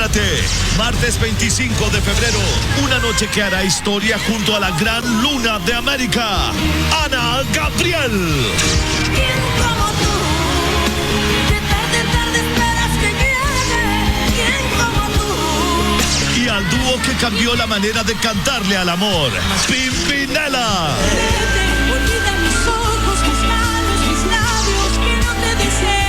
Prepárate, martes 25 de febrero, una noche que hará historia junto a la gran luna de América, Ana Gabriel. ¿Quién como tú? Que tarde esperas que llegue. ¿Quién como tú? Y al dúo que cambió la manera de cantarle al amor, Pimpinela. Olvida mis ojos, mis manos, mis labios que no te desean.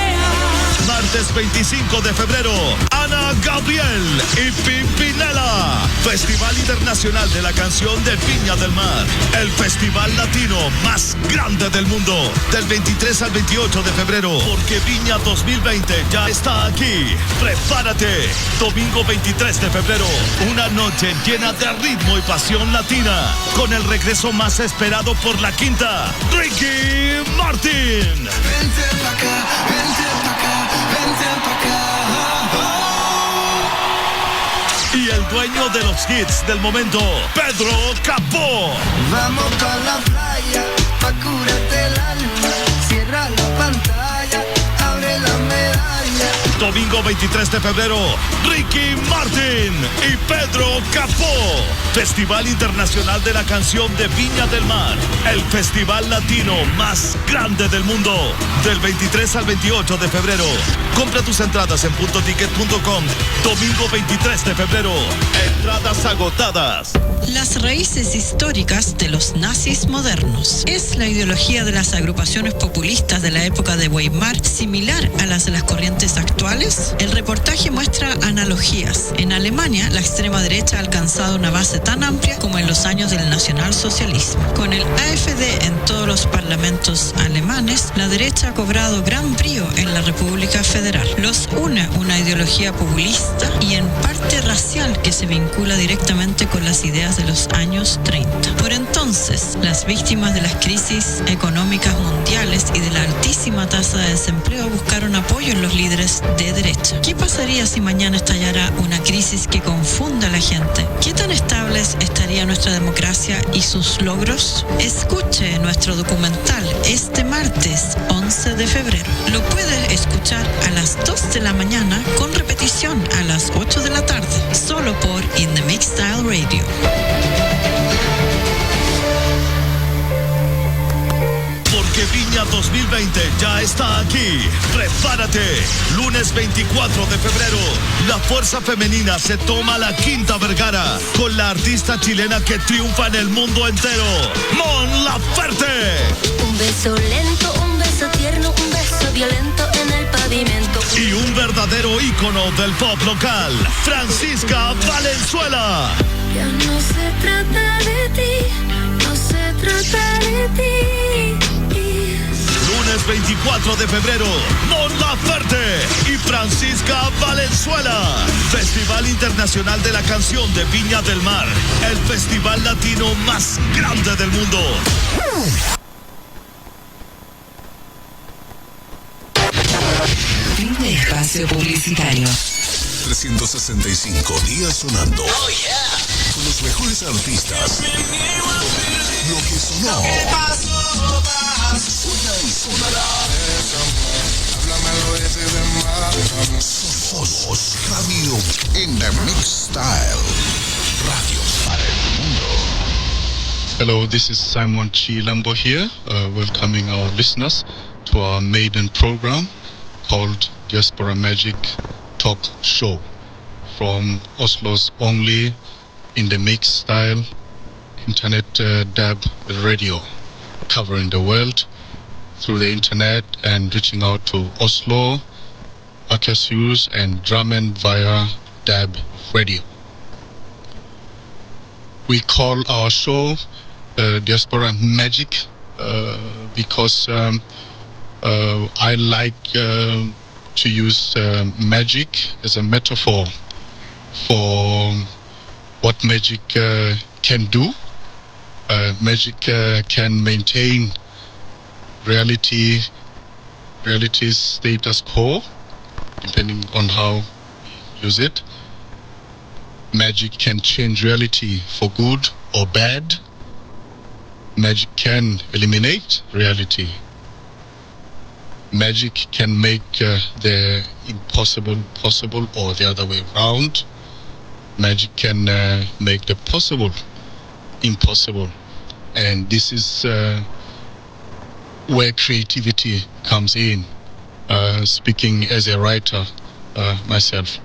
Martes 25 de febrero, Ana Gabriel y Pimpinela. Festival Internacional de la Canción de Viña del Mar. El festival latino más grande del mundo. Del 23 al 28 de febrero. Porque Viña 2020 ya está aquí. Prepárate. Domingo 23 de febrero. Una noche llena de ritmo y pasión latina. Con el regreso más esperado por la quinta. Ricky Martin. Vente pa' acá, vente pa' acá, vente pa' acá. Y el dueño de los hits del momento, Pedro Capó. Vamos pa' la playa, pa' curarte el alma. Cierra la pantalla, abre la medalla. Domingo 23 de febrero, Ricky Martin y Pedro Capó. Festival Internacional de la Canción de Viña del Mar. El festival latino más grande del mundo. Del 23 al 28 de febrero. Compra tus entradas en puntoticket.com. Domingo 23 de febrero. Entradas agotadas. Las raíces históricas de los nazis modernos. ¿Es la ideología de las agrupaciones populistas de la época de Weimar similar a las de las corrientes actuales? El reportaje muestra analogías. En Alemania, la extrema derecha ha alcanzado una base tan amplia como en los años del nacionalsocialismo. Con el AfD en todos los parlamentos alemanes, la derecha ha cobrado gran brío en la República Federal. Los une una ideología populista y en parte racial que se vincula directamente con las ideas de los años 30. Por entonces, las víctimas de las crisis económicas mundiales y de la altísima tasa de desempleo buscaron apoyo en los líderes de derecha. ¿Qué pasaría si mañana estallara una crisis que confunda a la gente? ¿Qué tan estables estaría nuestra democracia y sus logros? Escuche nuestro documental este martes 11 de febrero. Lo puede escuchar a las 2 de la mañana con repetición a las 8 de la tarde, solo por In the Mix Style Radio. Porque Viña 2020 ya está aquí. Prepárate. Lunes 24 de febrero. La fuerza femenina se toma la Quinta Vergara con la artista chilena que triunfa en el mundo entero, Mon Laferte. Un beso lento, un beso tierno, un beso violento en el pavimento. Y un verdadero ícono del pop local, Francisca Valenzuela. Ya no se trata de ti, no se trata de ti. Lunes 24 de febrero, Mon Laferte y Francisca Valenzuela. Festival Internacional de la Canción de Viña del Mar. El festival latino más grande del mundo. Fin de espacio publicitario. 365 días sonando. Oh, yeah. Con los mejores artistas. Lo que sonó. Suena y sonará. Somos Radio in the Mix Style. Radio para el mundo. Hello, this is Simon Chilambo here, welcoming our listeners to our maiden program called Diaspora Magic Talk Show from Oslo's only In the Mix Style internet dub radio, covering the world through the internet and reaching out to Oslo, Akershus and Drammen via dub radio. We call our show Diaspora Magic because I like to use magic as a metaphor for what magic can do. Magic can maintain reality's status quo, depending on how you use it. Magic can change reality for good or bad. Magic can eliminate reality. magic can make the impossible possible, or the other way around. Magic can make the possible impossible. And this is where creativity comes in. Speaking as a writer myself,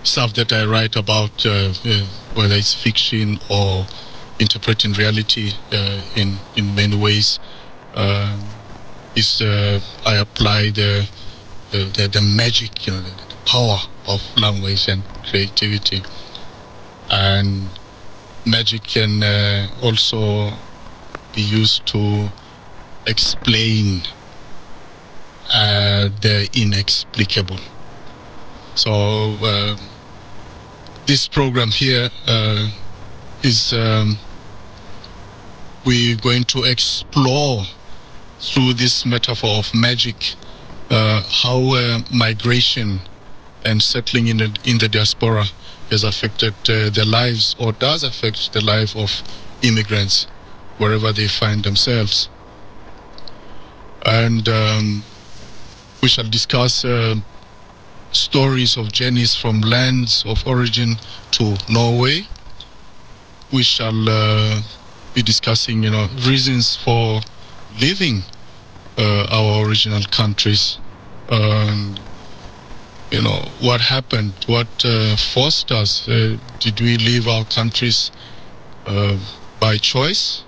stuff that I write about, whether it's fiction or interpreting reality, in many ways, is I apply the magic, the power of language and creativity. And magic can also be used to explain the inexplicable. So this program here is we're going to explore through this metaphor of magic how migration and settling in the diaspora has affected the lives, or does affect the life of immigrants wherever they find themselves. And we shall discuss stories of journeys from lands of origin to Norway. We shall be discussing, reasons for leaving our original countries, and what happened, what forced us. Did we leave our countries by choice,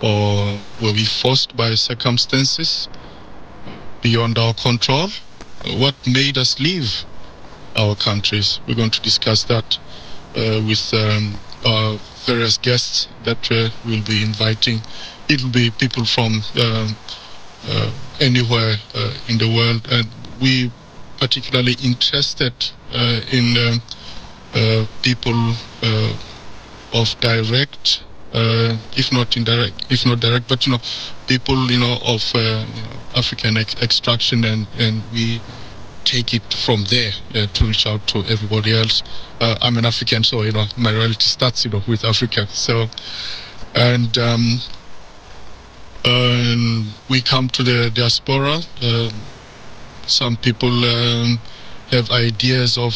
or were we forced by circumstances beyond our control? What made us leave our countries? We're going to discuss that with our various guests that we'll be inviting. It'll be people from anywhere in the world, and we particularly interested in people of direct, if not indirect, if not direct, but people of African extraction, and we take it from there to reach out to everybody else. I'm an African, so my reality starts with Africa. So, and we come to the diaspora. Some people have ideas of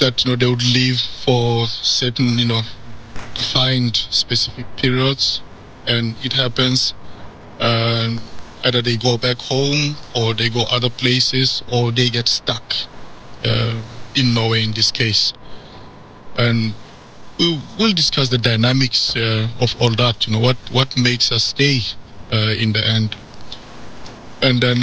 that they would live for certain defined specific periods, and it happens. Either they go back home, or they go other places, or they get stuck in Norway in this case. And we'll discuss the dynamics of all that. What makes us stay in the end. And then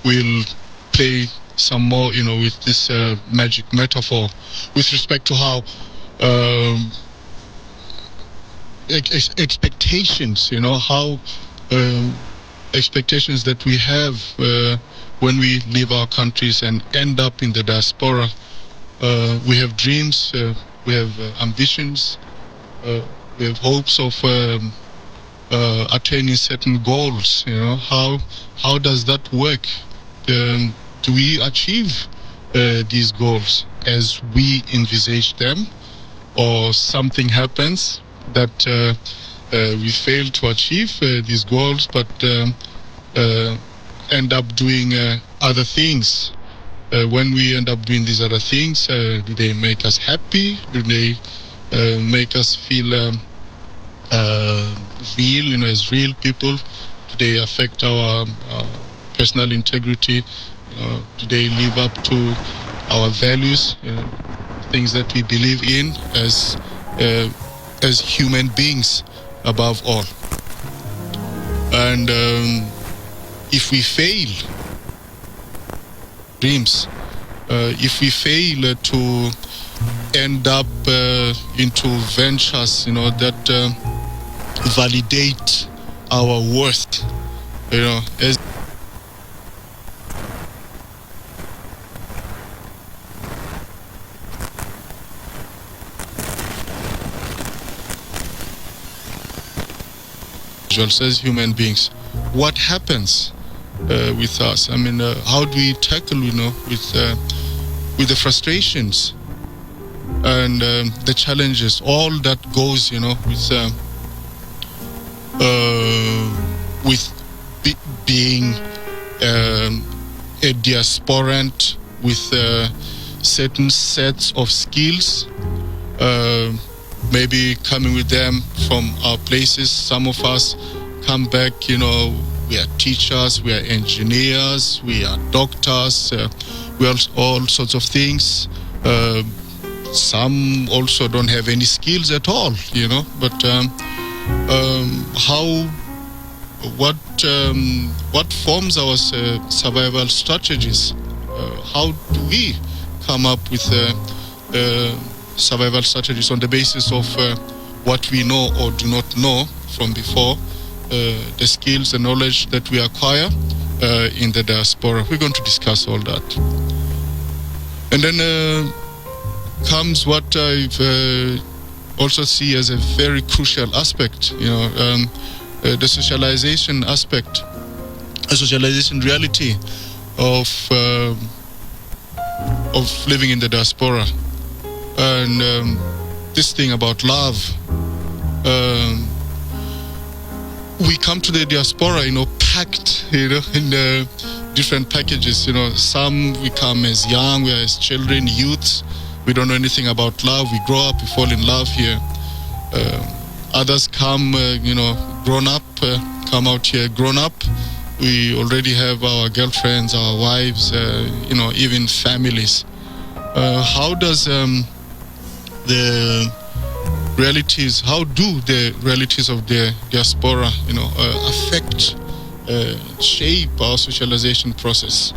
we'll play some more, with this magic metaphor with respect to how expectations, how expectations that we have when we leave our countries and end up in the diaspora. We have dreams, we have ambitions, we have hopes of attaining certain goals. How does that work? Do we achieve these goals as we envisage them, or something happens that we fail to achieve these goals, but end up doing other things? When we end up doing these other things, do they make us happy? Do they make us feel real, as real people? Do they affect our personal integrity? Do they live up to our values, things that we believe in as human beings above all? And if we fail dreams, if we fail to end up into ventures, that validate our worth, as as human beings, what happens with us? How do we tackle, with the frustrations and the challenges, all that goes, with being a diasporant with certain sets of skills, maybe coming with them from our places. Some of us come back, we are teachers, we are engineers, we are doctors, we are all sorts of things. Some also don't have any skills at all, but what forms our survival strategies? How do we come up with survival strategies on the basis of what we know or do not know from before, the skills and knowledge that we acquire in the diaspora? We're going to discuss all that. And then comes what I've also see as a very crucial aspect, the socialization aspect, a socialization reality of living in the diaspora, and this thing about love. We come to the diaspora, packed, in different packages. Some we come as young, we are as children, youths. We don't know anything about love. We grow up, we fall in love here. Others come, grown up, come out here grown up. We already have our girlfriends, our wives, even families. How do the realities of the diaspora, affect, shape our socialization process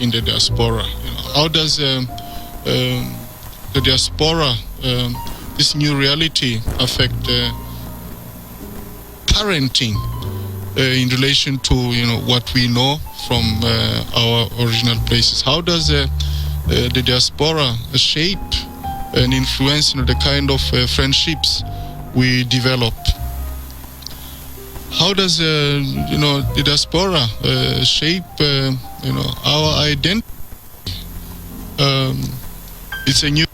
in the diaspora? How does the diaspora, this new reality, affect parenting in relation to what we know from our original places? How does the diaspora shape and influence the kind of friendships we develop? How does the diaspora shape our identity? It's a new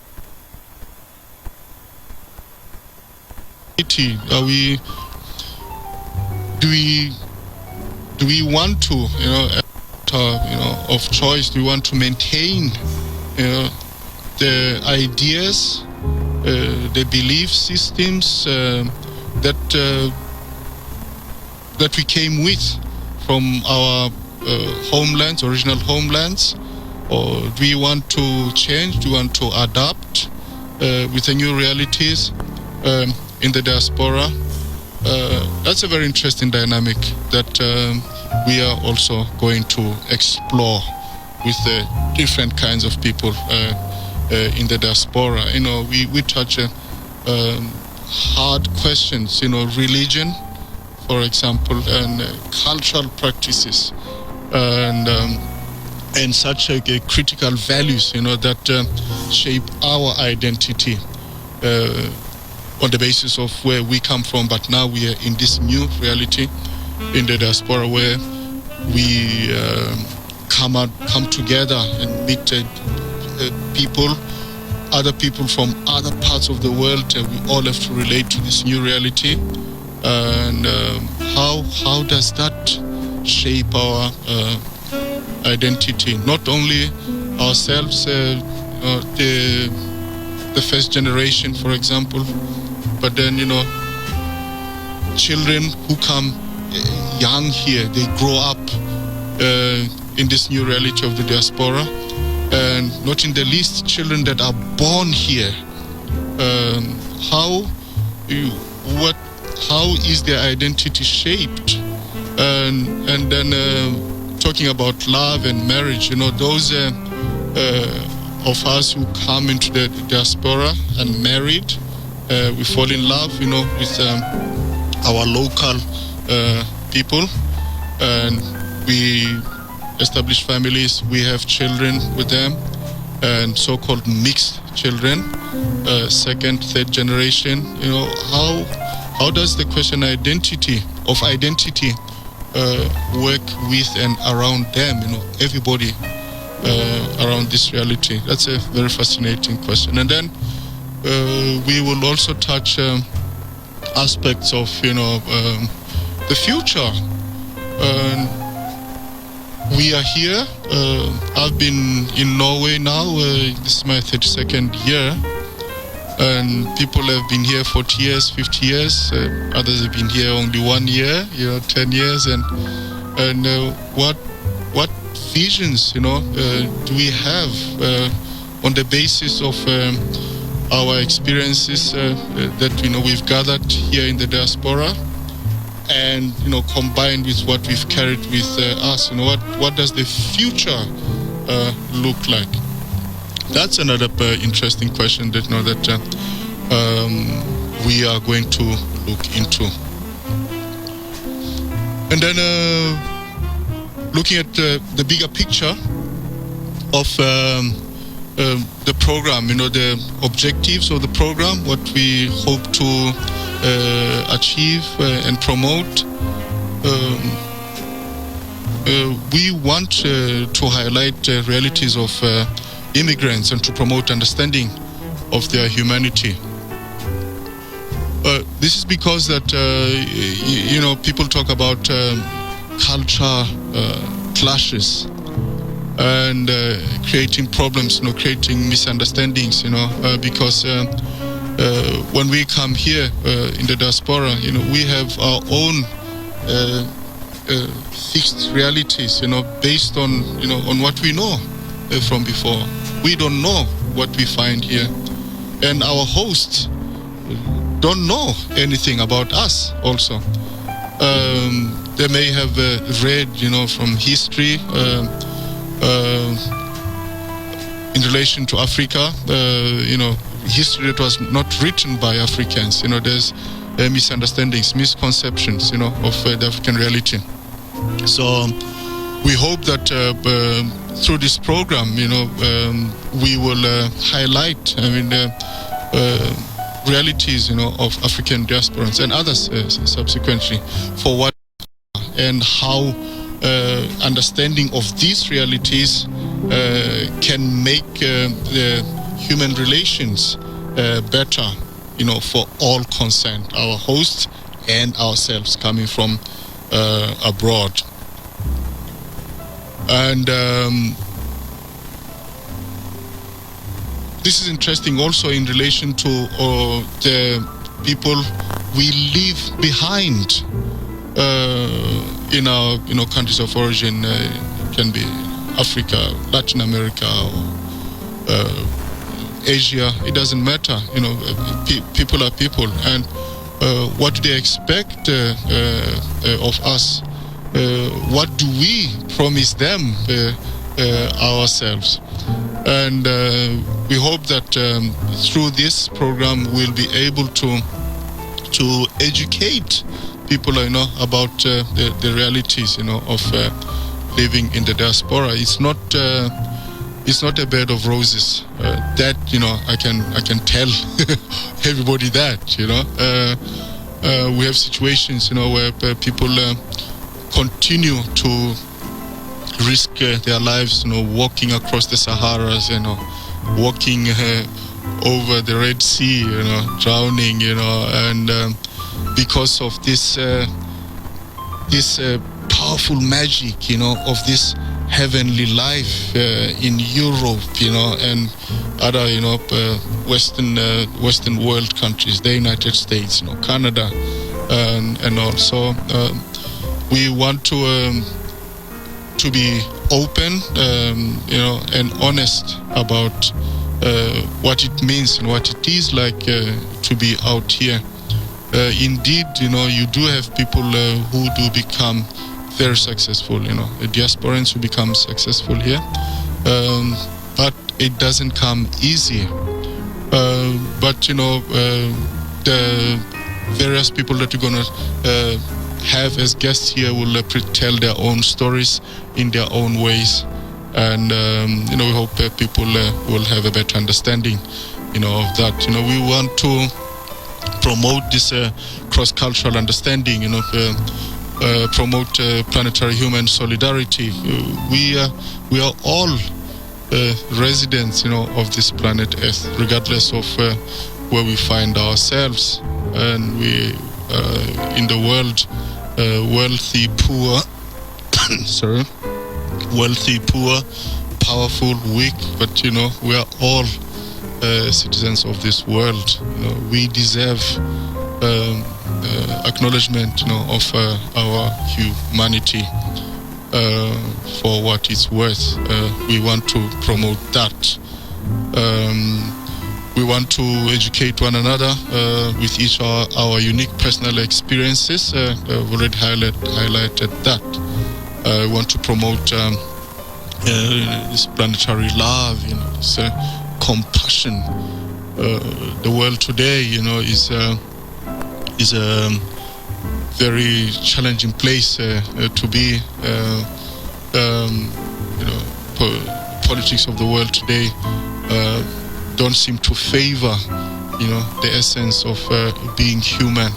identity. Do we want to of choice? Do we want to maintain the ideas, the belief systems that we came with from our homelands, original homelands? Or do we want to change? Do we want to adapt with the new realities in the diaspora? That's a very interesting dynamic that we are also going to explore with different kinds of people in the diaspora. We touch hard questions, shape for example, and cultural practices, and such critical values, that shape our identity on the basis of where we come from. But now we are in this new reality in the diaspora where we come together and meet other people from other parts of the world. We all have to relate to this new reality. And how does that shape our identity? Not only ourselves, the first generation, for example, but then children who come young here, they grow up in this new reality of the diaspora, and not in the least children that are born here. How is their identity shaped? And then talking about love and marriage, those of us who come into the diaspora and married, we fall in love, with our local people, and we establish families. We have children with them, and so-called mixed children, second, third generation. How does the question of identity work with and around them? Everybody around this reality. That's a very fascinating question. And then we will also touch aspects of the future. We are here. I've been in Norway now. This is my 32nd year, and people have been here 40 years, 50 years. Others have been here only 1 year, 10 years. And what visions, do we have on the basis of our experiences that we've gathered here in the diaspora, and combined with what we've carried with us? What does the future look like? That's another interesting question that we are going to look into. And then looking at the bigger picture of the program, the objectives of the program, what we hope to achieve and promote. We want to highlight realities of immigrants and to promote understanding of their humanity. This is because that people talk about culture clashes and creating problems, creating misunderstandings, because when we come here in the diaspora, we have our own fixed realities, based on on what we know from before. We don't know what we find here, and our hosts don't know anything about us also. They may have read, from history in relation to Africa, history that was not written by Africans. There's misunderstandings, misconceptions, of the African reality. So we hope that through this program, we will highlight, realities, of African diasporans and others subsequently, for what and how understanding of these realities can make the human relations better, for all concerned, our hosts and ourselves coming from abroad. And this is interesting also in relation to the people we leave behind in our countries of origin. It can be Africa, Latin America, or Asia. It doesn't matter. People are people, and what do they expect of us? What do we promise them ourselves? And we hope that through this program we'll be able to educate people, about the realities, of living in the diaspora. It's not a bed of roses. That I can tell everybody that. We have situations, where people continue to risk their lives, walking across the Saharas, walking over the Red Sea, drowning, and because of this powerful magic, of this heavenly life in Europe, and other, Western world countries, the United States, Canada, and also we want to be open, and honest about what it means and what it is like to be out here. Indeed, you do have people who do become very successful, diasporans who become successful here, but it doesn't come easy. But the various people that you're gonna have as guests here will tell their own stories in their own ways, and we hope people will have a better understanding, of that. We want to promote this cross-cultural understanding, promote planetary human solidarity. We are all residents, of this planet Earth, regardless of where we find ourselves, and we in the world, wealthy, poor, sorry, wealthy, poor, powerful, weak, but we are all citizens of this world. We deserve acknowledgement, of our humanity for what it's worth. We want to promote that. We want to educate one another with each our unique personal experiences. I've already highlighted that. We want to promote this planetary love, this compassion. The world today, is a very challenging place to be. Politics of the world today don't seem to favor, the essence of being human,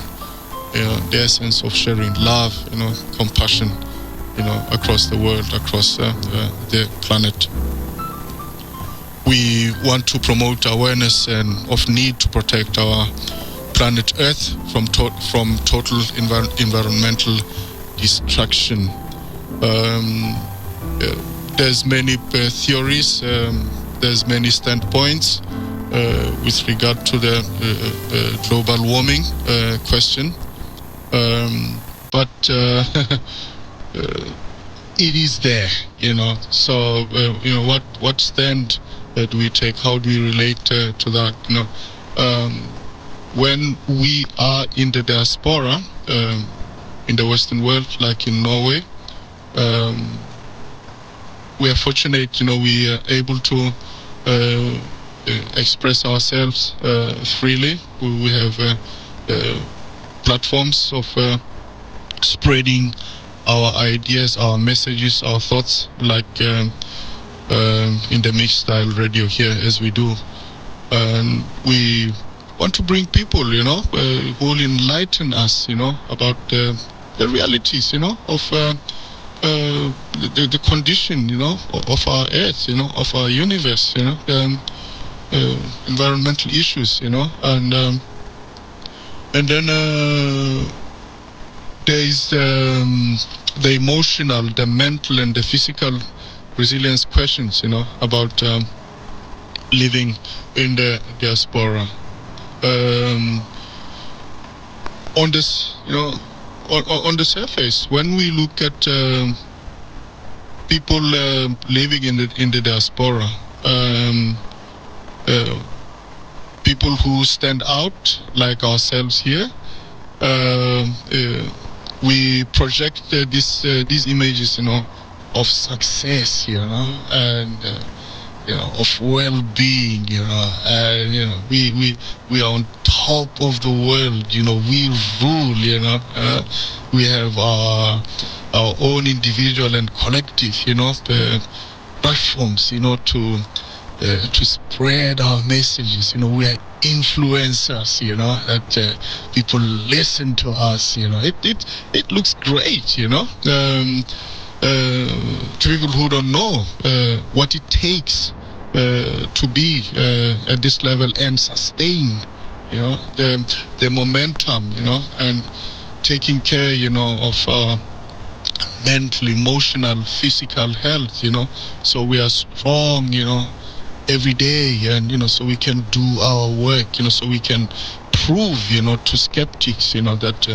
the essence of sharing love, compassion, across the world, across the planet. We want to promote awareness and of need to protect our planet Earth from total environmental destruction. There's many theories, there's many standpoints with regard to the global warming question, but it is there, So, what stand do we take? How do we relate to that? When we are in the diaspora, in the Western world, like in Norway, we are fortunate, we are able to express ourselves freely. We have platforms of spreading our ideas, our messages, our thoughts, like in the mixed style radio here, as we do. And we want to bring people, who will enlighten us, about the realities, of the condition, of our Earth, of our universe, environmental issues, and then there is the emotional, the mental, and the physical resilience questions, about living in the diaspora. On this, on the surface, when we look at people living in the diaspora, people who stand out like ourselves here, we project these images, of success, and of well-being, and we are on top of the world, we rule, we have our own individual and collective, platforms, to spread our messages. We are influencers, that people listen to us. It looks great, to people who don't know what it takes to be at this level and sustain, the momentum, and taking care, of mental, emotional, physical health, so we are strong, every day, and so we can do our work, so we can prove, to skeptics, that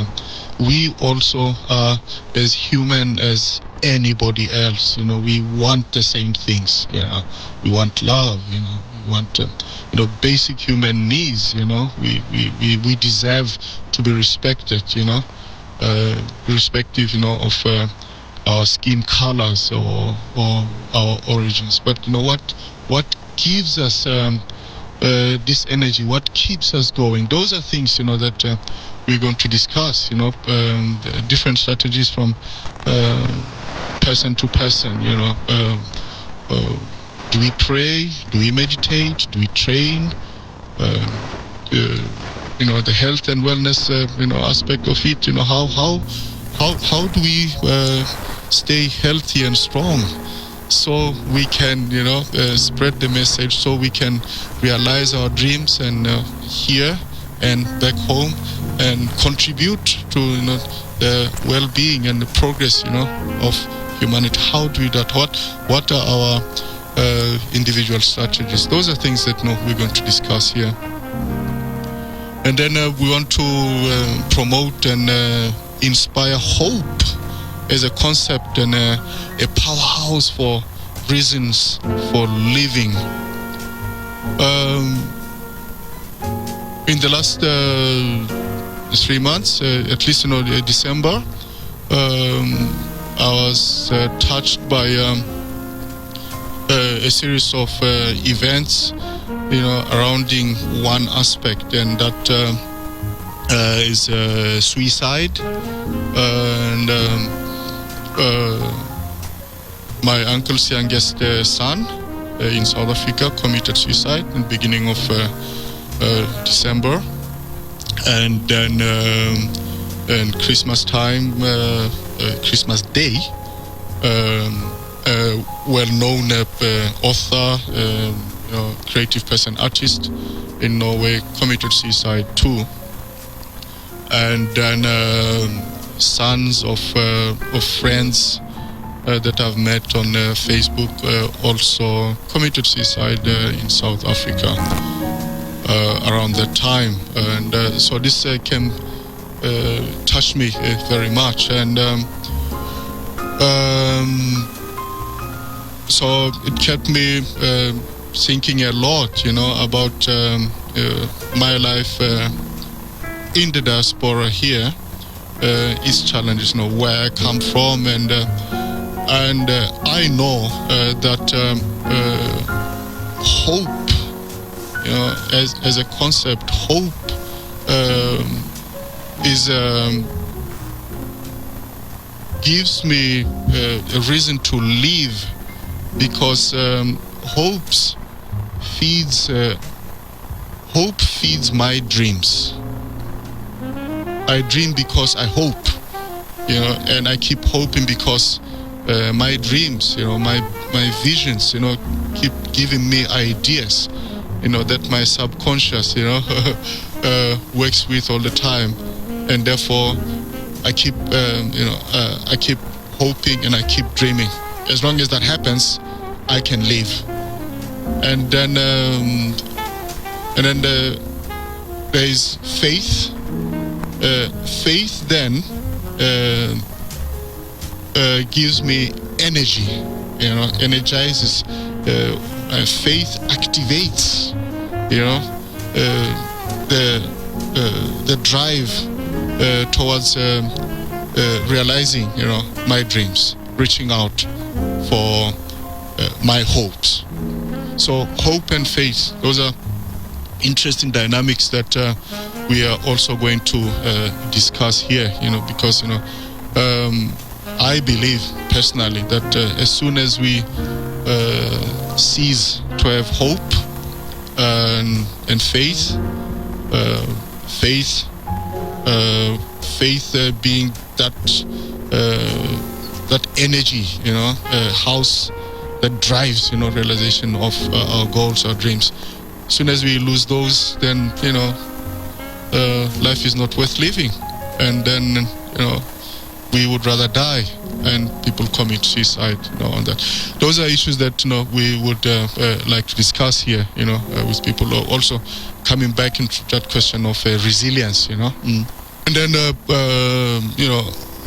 we also are as human as anybody else. We want the same things. We want love. We want basic human needs. We deserve to be respected. Irrespective of our skin colors or our origins. But what gives us this energy? What keeps us going? Those are things that we're going to discuss. Different strategies from person to person. Do we pray? Do we meditate? Do we train? The health and wellness aspect of it. How do we stay healthy and strong? so we can, spread the message, so we can realize our dreams and here and back home and contribute to the well-being and the progress of humanity. How do we do that? What are our individual strategies? Those are things that we're going to discuss here. And then we want to promote and inspire hope as a concept and a powerhouse for reasons for living. In the last 3 months, at least December, I was touched by a series of events, surrounding one aspect, and that is suicide. And my uncle's youngest son in South Africa committed suicide in the beginning of December. And then and Christmas time, Christmas Day, well-known author, creative person, artist in Norway committed suicide too. And then sons of friends that I've met on Facebook also committed suicide in South Africa around that time. And so this can touch me very much. And so it kept me thinking a lot, about my life in the diaspora here, its challenges, where I come from, and I know that hope, as a concept, hope is gives me a reason to live, because hope feeds my dreams. I dream because I hope, and I keep hoping because my dreams, my visions, keep giving me ideas, that my subconscious, works with all the time, and therefore I keep, I keep hoping and I keep dreaming. As long as that happens, I can live. And then, there is faith. Faith then gives me energy, energizes. Faith activates, the drive towards realizing, my dreams, reaching out for my hopes. So hope and faith, those are interesting dynamics that we are also going to discuss here, because I believe personally that as soon as we cease to have hope and faith, faith being that energy, house that drives, realization of our goals, our dreams. As soon as we lose those, then life is not worth living, and then we would rather die, and people commit suicide. On that, those are issues that we would like to discuss here. With people also coming back into that question of resilience. And then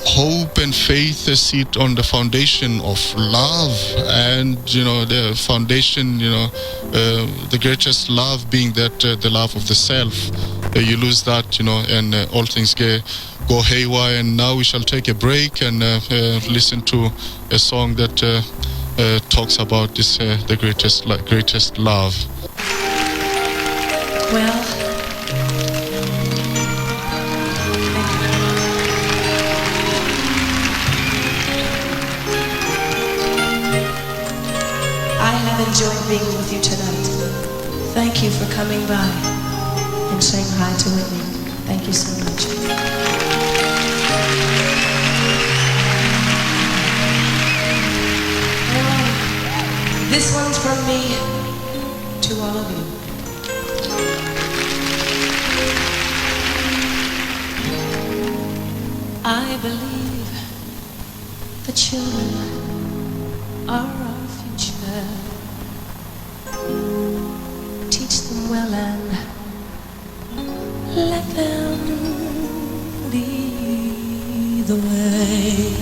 hope and faith sit on the foundation of love, and the foundation, the greatest love being that the love of the self. You lose that, and all things go haywire. And now we shall take a break and listen to a song that talks about this, the greatest love. Well, I have enjoyed being with you tonight. Thank you for coming by and saying hi to Whitney. Thank you so much. This one's from me to all of you. I believe the children are our future. Teach them well and let them lead the way.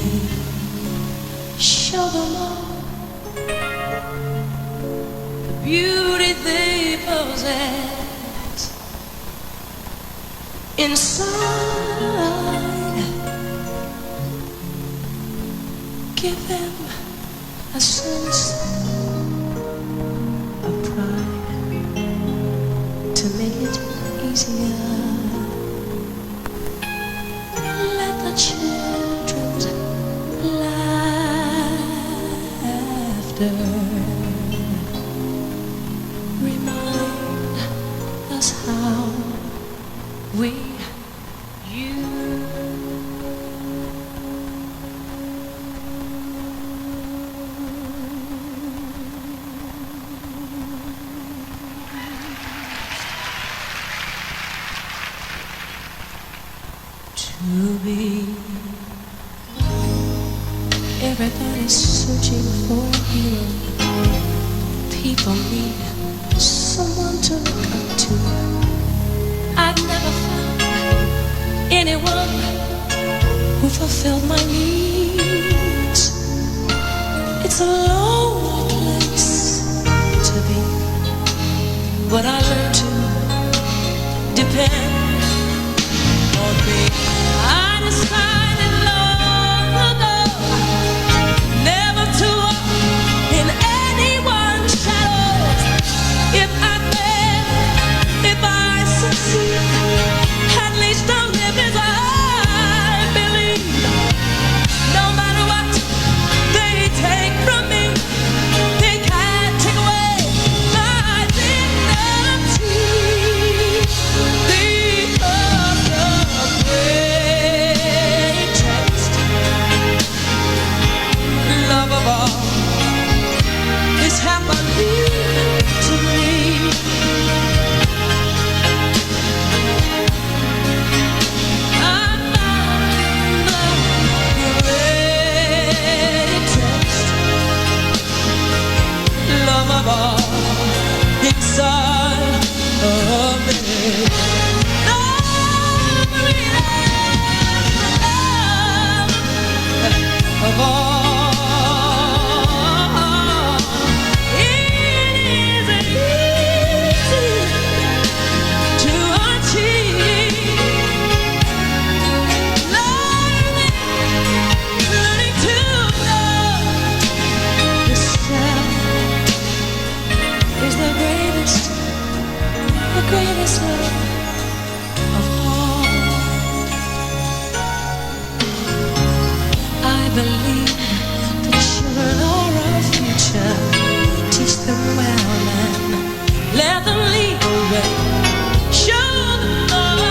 Show them all the beauty they possess inside. Give them a sense of pride to make it easier. Let the children's laughter remind us how we to be. Everybody's searching for a hero. People need someone to look up to. I've never found anyone who fulfilled my needs. It's a lonely place to be, but I learned to depend on me. I decided long ago never to walk in anyone's shadows. If I fail, if I succeed, at least I'll live as I believe. No matter what they take from me, they can't take away my dignity. Because the greatest love of all is happening to me. I found the greatest love of all inside of me. The greatest love of all. It isn't easy to achieve. Learning to know yourself is the greatest love of all. I believe the children are our future. Teach them well and let them lead the way. Show them all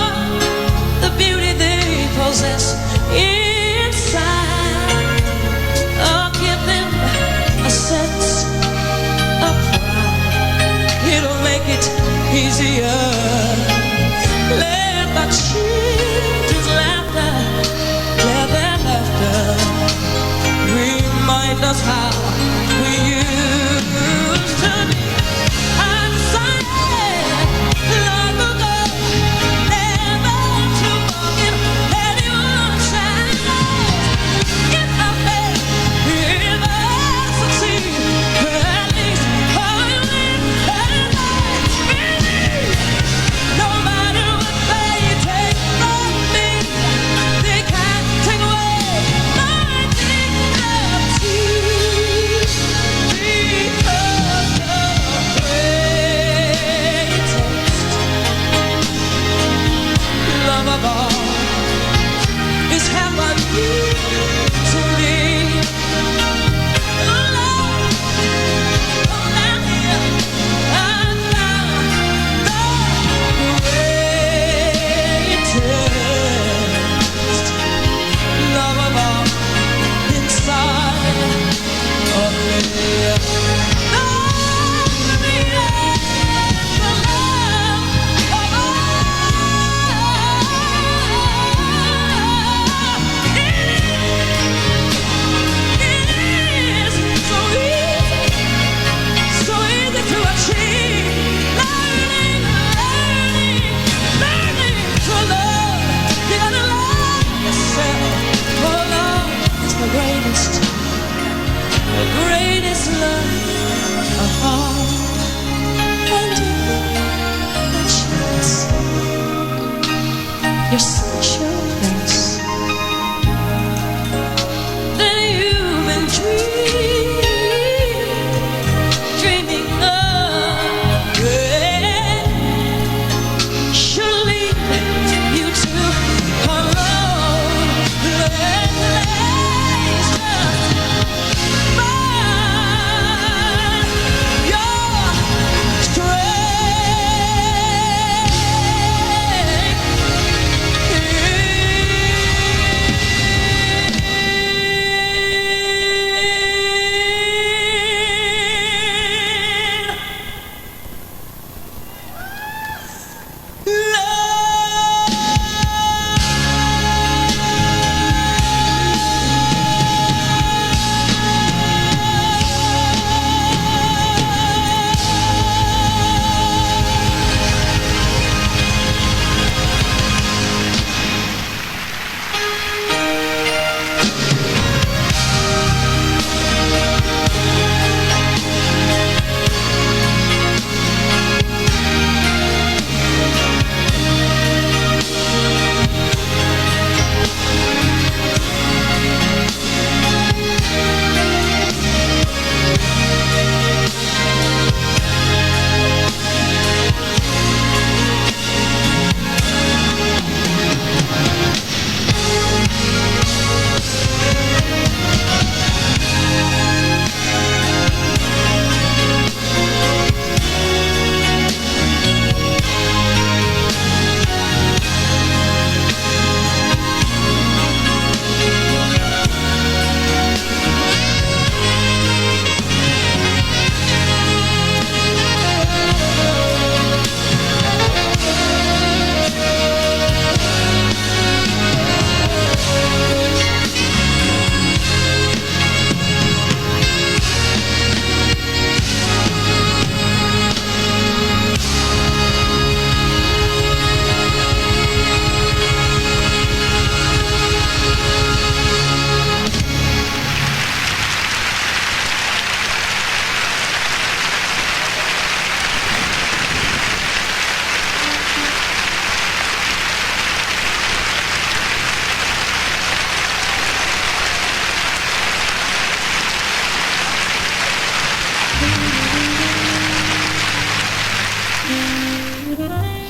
the beauty they possess inside. Oh, give them a sense of pride. It'll make it easier. Let the children's laughter, let their laughter remind us how we used to be. I'm sorry, long ago, never to walk in anyone's shadows. If I fail, if I succeed, at least I live and I believe. No matter what they take from me, they can't take away my dignity.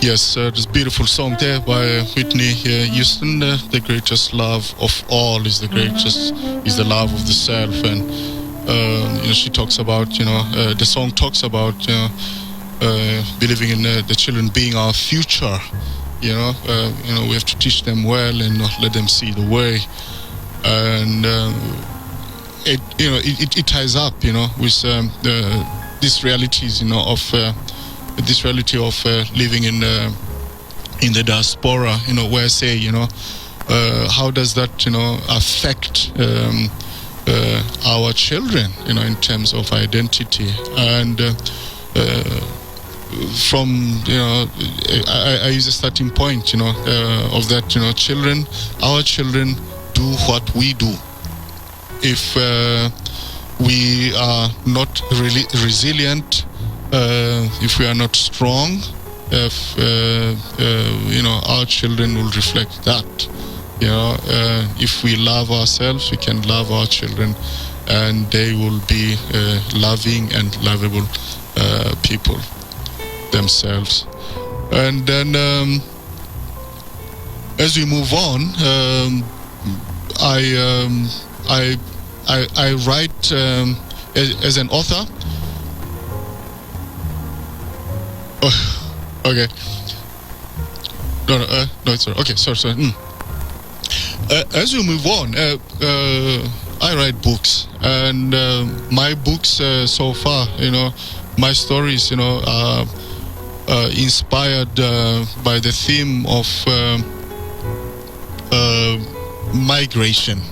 Yes, this beautiful song there by Whitney Houston. The greatest love of all is the love of the self, and she talks about the song talks about believing in the children being our future. We have to teach them well and let them see the way, and it ties up with these realities of this reality of living in the diaspora, where I say, how does that, affect our children, in terms of identity, and from, I use a starting point, of that, our children do what we do. If we are not really resilient, if we are not strong, if our children will reflect that. If we love ourselves, we can love our children, and they will be loving and lovable people themselves. And then, as we move on, I write as an author. Okay. No, it's okay. Sorry. As we move on, I write books, and my books so far, my stories, are inspired by the theme of migration.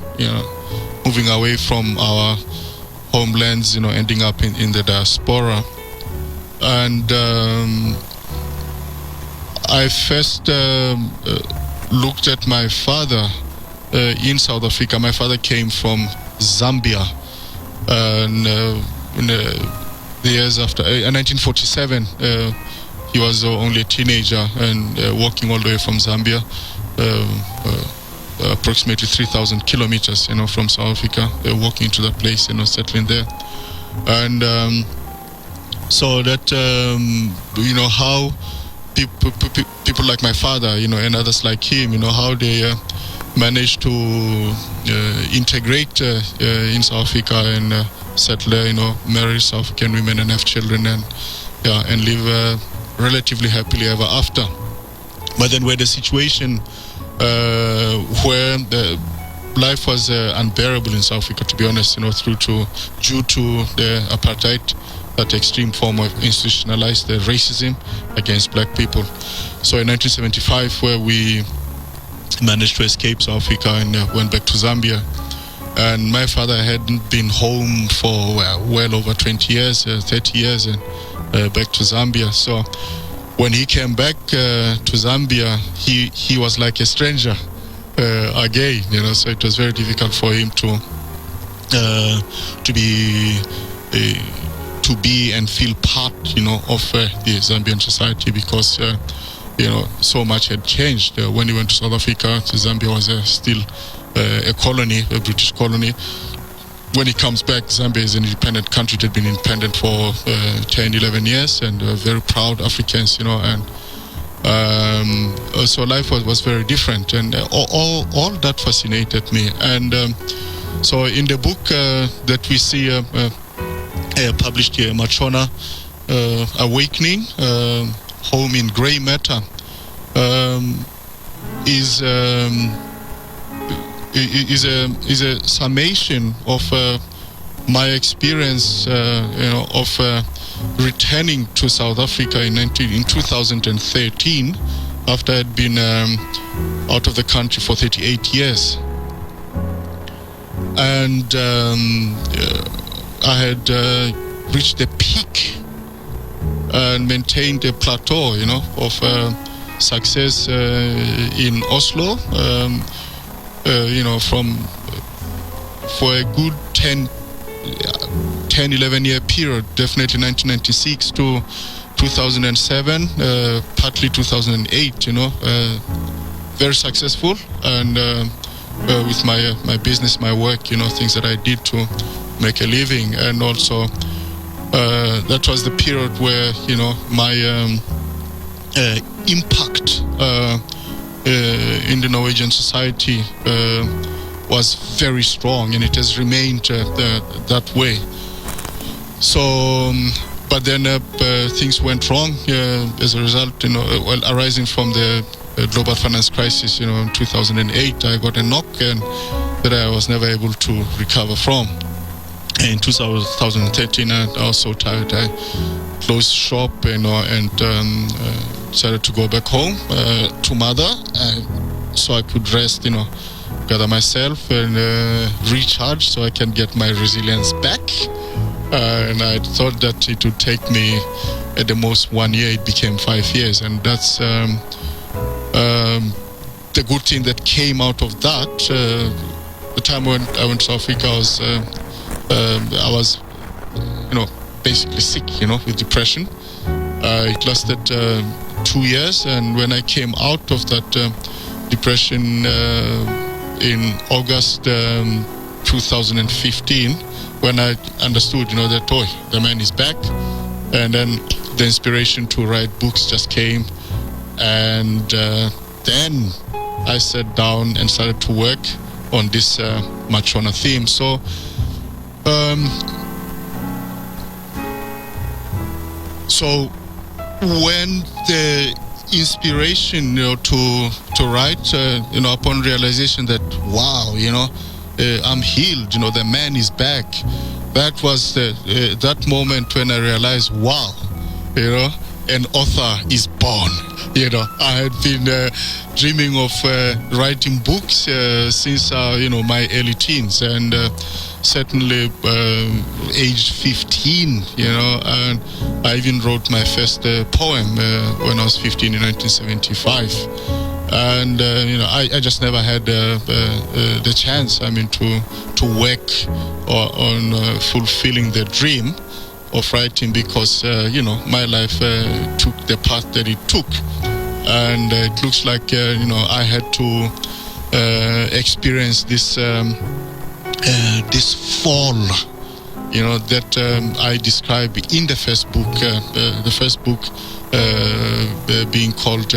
Moving away from our homelands, ending up in the diaspora. And I first looked at my father in South Africa. My father came from Zambia, and in the years after, in 1947, he was only a teenager and walking all the way from Zambia, approximately 3,000 kilometers, from South Africa, walking to that place, settling there. And so that, how people like my father, and others like him, how they managed to integrate in South Africa and settle there, marry South African women and have children, and live relatively happily ever after. But then where the situation where the life was unbearable in South Africa, to be honest, due to the apartheid, that extreme form of institutionalized racism against black people. So in 1975, where we managed to escape South Africa and went back to Zambia, and my father hadn't been home for well over 20 years, 30 years, and back to Zambia. So when he came back to Zambia, he was like a stranger again, so it was very difficult for him to be and feel part, of the Zambian society, because so much had changed. When he went to South Africa, Zambia was still a colony, a British colony. When he comes back, Zambia is an independent country. It had been independent for 10, 11 years, and very proud Africans, and so life was very different, and all that fascinated me. And so in the book that we see published here, Machona, Awakening, Home in Grey Matter, is a summation of my experience, of returning to South Africa in 2013, after I had been out of the country for 38 years. And I had reached the peak and maintained a plateau, of success in Oslo, for a good 11 year period, definitely 1996 to 2007, partly 2008, very successful, and with my business, my work, things that I did to make a living. And also that was the period where, impact in the Norwegian society was very strong, and it has remained that way. So, but then things went wrong as a result, arising from the global finance crisis, in 2008, I got a knock and that I was never able to recover from. In 2013, I was so tired, I closed shop, and decided to go back home to mother, so I could rest, gather myself and recharge, so I can get my resilience back. And I thought that it would take me at the most 1 year. It became 5 years, and that's the good thing that came out of that. The time when I went to Africa, I was basically sick, with depression. It lasted 2 years, and when I came out of that depression in August 2015, when I understood, that the man is back, and then the inspiration to write books just came, and then I sat down and started to work on this Machona theme. So when the inspiration, to write, upon realization that wow, I'm healed, the man is back. That was that moment when I realized, wow, an author is born. I had been dreaming of writing books since my early teens, and certainly aged 15, and I even wrote my first poem when I was 15 in 1975. And I just never had the chance, to work on fulfilling the dream of writing, because my life took the path that it took, and it looks like I had to experience this this fall, that I describe in the first book. The first book being called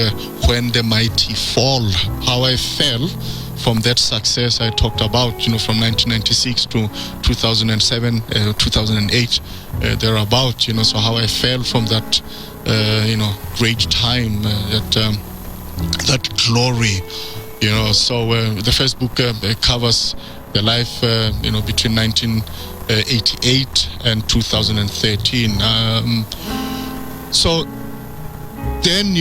When the Mighty Fall. How I fell from that success I talked about, from 1996 to 2007, 2008, thereabout, so how I fell from that, great time, that glory, so the first book covers the life, between 1988 and 2013. So then,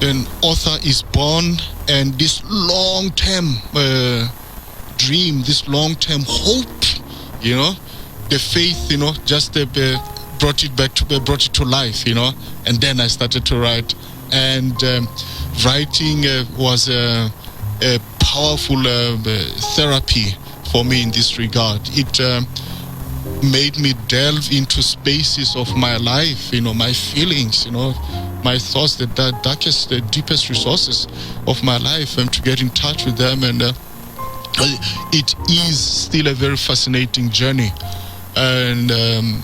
an author is born, and this long-term dream, this long-term hope, the faith, just brought it to life, and then I started to write, and writing was a powerful therapy for me in this regard. It made me delve into spaces of my life, my feelings, my thoughts, the darkest, the deepest resources of my life, and to get in touch with them. And it is still a very fascinating journey. And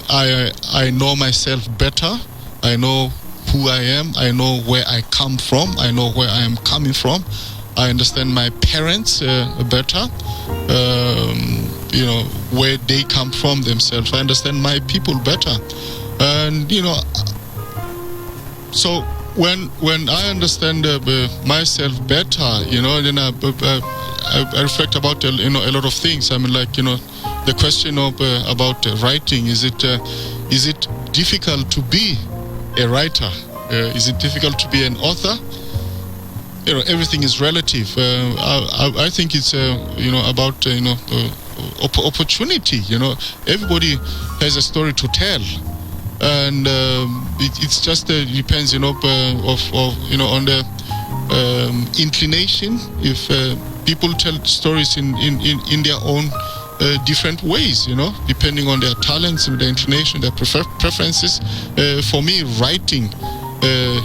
I know myself better. I know who I am. I know where I come from. I know where I am coming from. I understand my parents better. Where they come from themselves. I understand my people better. And, so when I understand myself better, then I reflect about, a lot of things. The question of about writing, is it difficult to be a writer? Is it difficult to be an author? Everything is relative. I think it's about opportunity. Everybody has a story to tell, and it's just depends on the inclination. If people tell stories in their own different ways, depending on their talents and their inclination, their preferences. For me, writing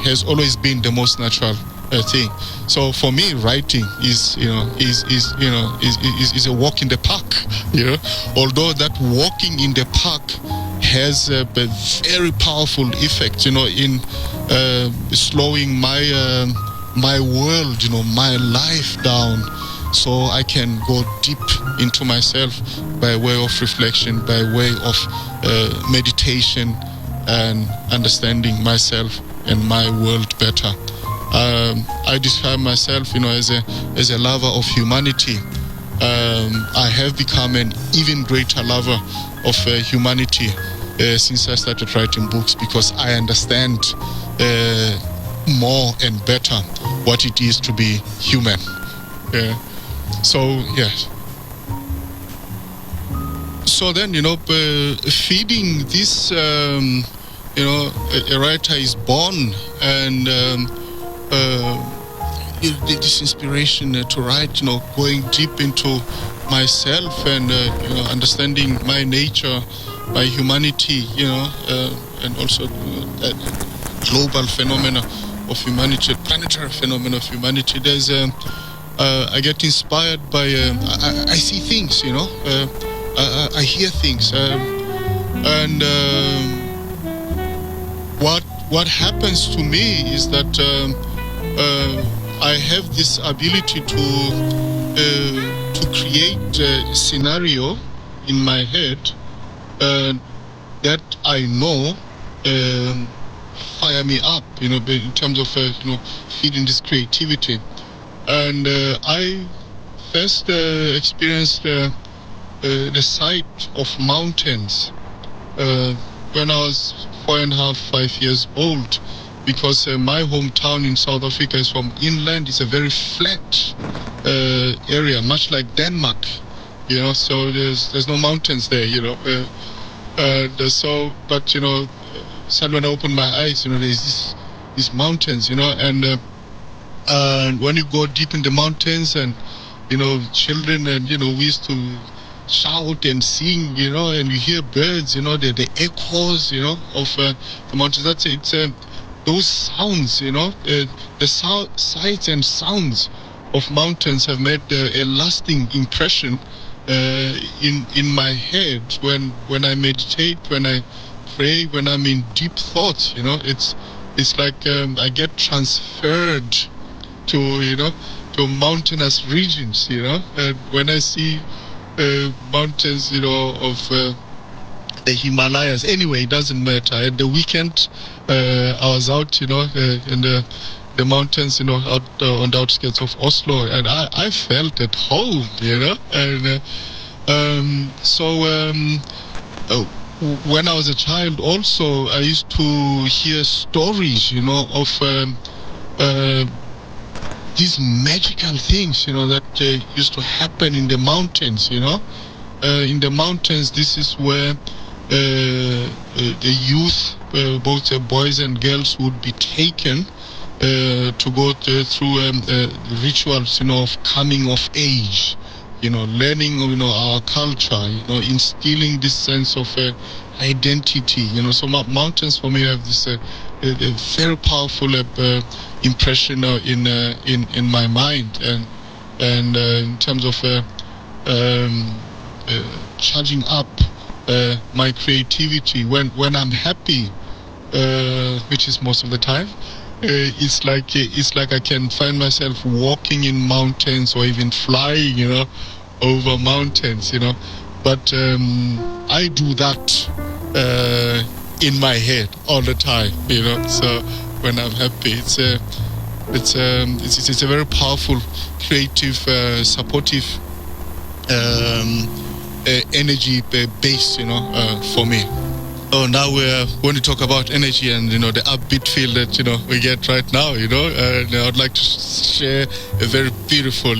has always been the most natural thing. So for me, writing is a walk in the park. Although that walking in the park has a very powerful effect, in slowing my world, my life down, so I can go deep into myself by way of reflection, by way of meditation, and understanding myself and my world better. I describe myself, as a lover of humanity. I have become an even greater lover of humanity since I started writing books, because I understand more and better what it is to be human. So then, feeding this, a writer is born, and this inspiration to write, going deep into myself and understanding my nature, my humanity, and also global phenomena of humanity, planetary phenomena of humanity. There's I get inspired by I see things, I hear things, and what happens to me is that I have this ability to create a scenario in my head that I know fire me up, in terms of feeding this creativity. And I first experienced the sight of mountains when I was 4.5, 5 years old, because my hometown in South Africa is from inland. It's a very flat area, much like Denmark, so there's no mountains there, but suddenly when I opened my eyes, there's these mountains, and when you go deep in the mountains, and children, and we used to shout and sing, and you hear birds, the echoes, of the mountains. That's it. It's those sounds, the sights and sounds of mountains have made a lasting impression in my head when I meditate, when I pray, when I'm in deep thoughts. It's like I get transferred to mountainous regions. And when I see mountains, of the Himalayas. Anyway, it doesn't matter. At the weekend, I was out, in the mountains, out on the outskirts of Oslo, and I felt at home, and when I was a child, also I used to hear stories, of these magical things, that used to happen in the mountains, in the mountains. This is where the youth, both boys and girls, would be taken to go through rituals, of coming of age, learning, our culture, instilling this sense of identity. So mountains for me have this a very powerful impression in my mind, and in terms of charging up my creativity when I'm happy, which is most of the time. It's like I can find myself walking in mountains, or even flying, over mountains, But I do that in my head all the time, So when I'm happy, it's a very powerful, creative, supportive energy base, for me. Oh, now we're going to talk about energy and, the upbeat feel that, we get right now, and I'd like to share a very beautiful,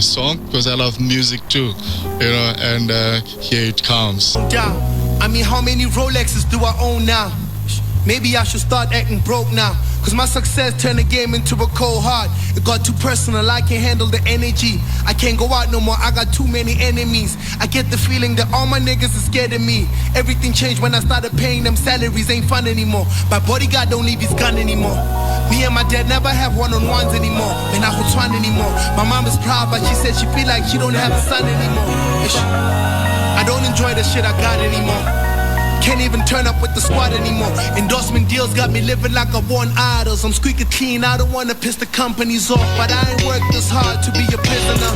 song, because I love music too, and here it comes. I mean, how many Rolexes do I own now? Maybe I should start acting broke now, cause my success turned the game into a cold heart. It got too personal, I can't handle the energy. I can't go out no more, I got too many enemies. I get the feeling that all my niggas are scared of me. Everything changed when I started paying them salaries, ain't fun anymore. My bodyguard don't leave his gun anymore. Me and my dad never have one-on-ones anymore. Man, I hold one anymore. My mom is proud, but she said she feel like she don't have a son anymore. I don't enjoy the shit I got anymore. Can't even turn up with the squad anymore. Endorsement deals got me living like I won idols. I'm squeaky clean, I don't wanna piss the companies off, but I ain't worked this hard to be a prisoner.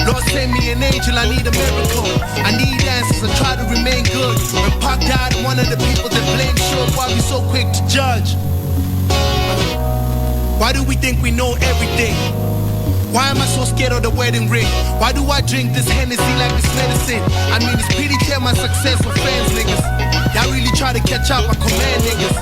Lord send me an angel, I need a miracle. I need answers, I try to remain good. When Pac died, I'm one of the people that blame Shook. Why we so quick to judge? Why do we think we know everything? Why am I so scared of the wedding ring? Why do I drink this Hennessy like it's medicine? I mean, it's pretty clear my success for fans, niggas. Y'all really try to catch up, I command niggas.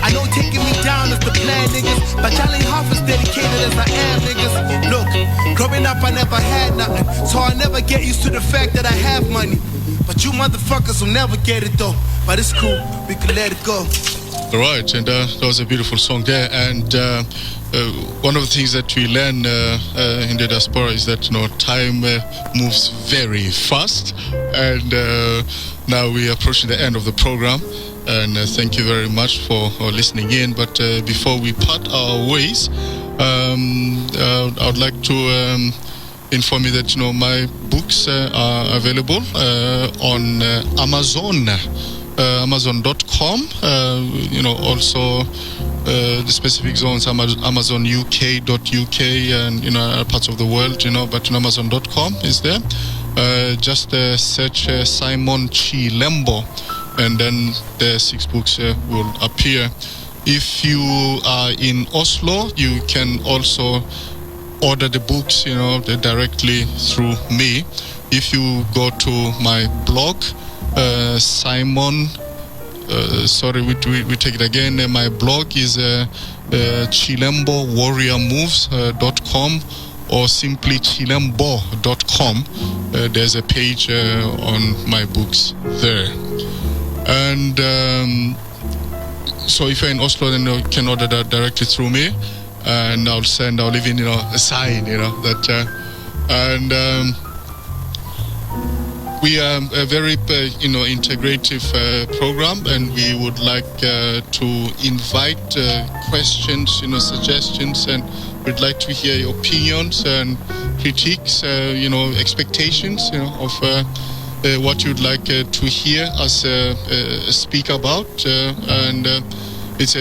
I know taking me down is the plan, niggas, but y'all ain't half as dedicated as I am, niggas. Look, growing up I never had nothing, so I never get used to the fact that I have money. But you motherfuckers will never get it though. But it's cool, we can let it go. All right, and that was a beautiful song there. And one of the things that we learn in the diaspora is that time moves very fast, and now we are approaching the end of the program. And thank you very much for listening in. But before we part our ways, I would like to inform you that my books are available on Amazon. Amazon.com, also the specific zones, Amazon UK.uk and other parts of the world, but Amazon.com is there. Just search Simon Chilembo, and then the 6 books will appear. If you are in Oslo, you can also order the books, directly through me. If you go to my blog, Simon, we take it again. My blog is chilembowarriormoves.com or simply chilembo.com. There's a page on my books there. And so if you're in Oslo, then you can order that directly through me, and I'll leave in a sign, that and we are a very integrative program, and we would like to invite questions, suggestions, and we'd like to hear your opinions and critiques, expectations, of what you'd like to hear us speak about, and it's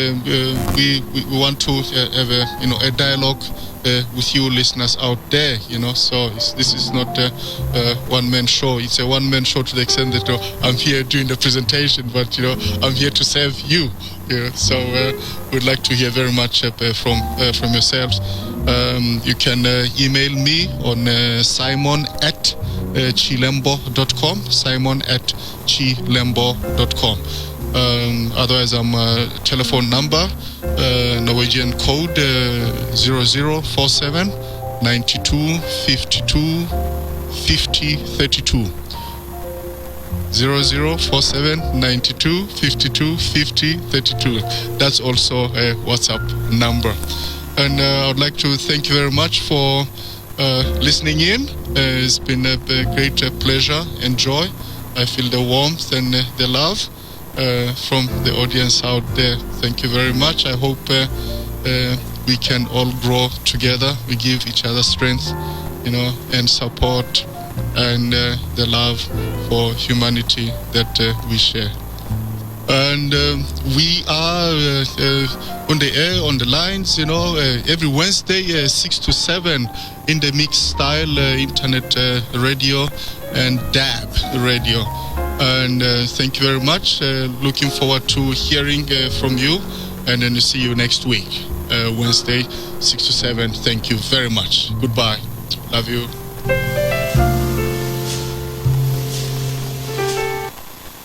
we want to have a dialogue with you listeners out there, so this is not a one-man show. It's a one-man show to the extent that I'm here doing the presentation, but I'm here to serve you. So we'd like to hear very much from yourselves. You can email me on simon@chilembo.com, simon@chilembo.com. Otherwise, I'm telephone number, Norwegian code 0047 92 52 50 32. 0047 92 52 50 32. That's also a WhatsApp number. And I would like to thank you very much for listening in. It's been a great pleasure and joy. I feel the warmth and the love from the audience out there. Thank you very much. I hope we can all grow together. We give each other strength, and support, and the love for humanity that we share. And we are on the air, on the lines, every Wednesday, 6 to 7 in the mixed style, internet radio and DAB radio. And thank you very much. Looking forward to hearing from you, and then see you next week, Wednesday, 6 to 7. Thank you very much. Goodbye. Love you.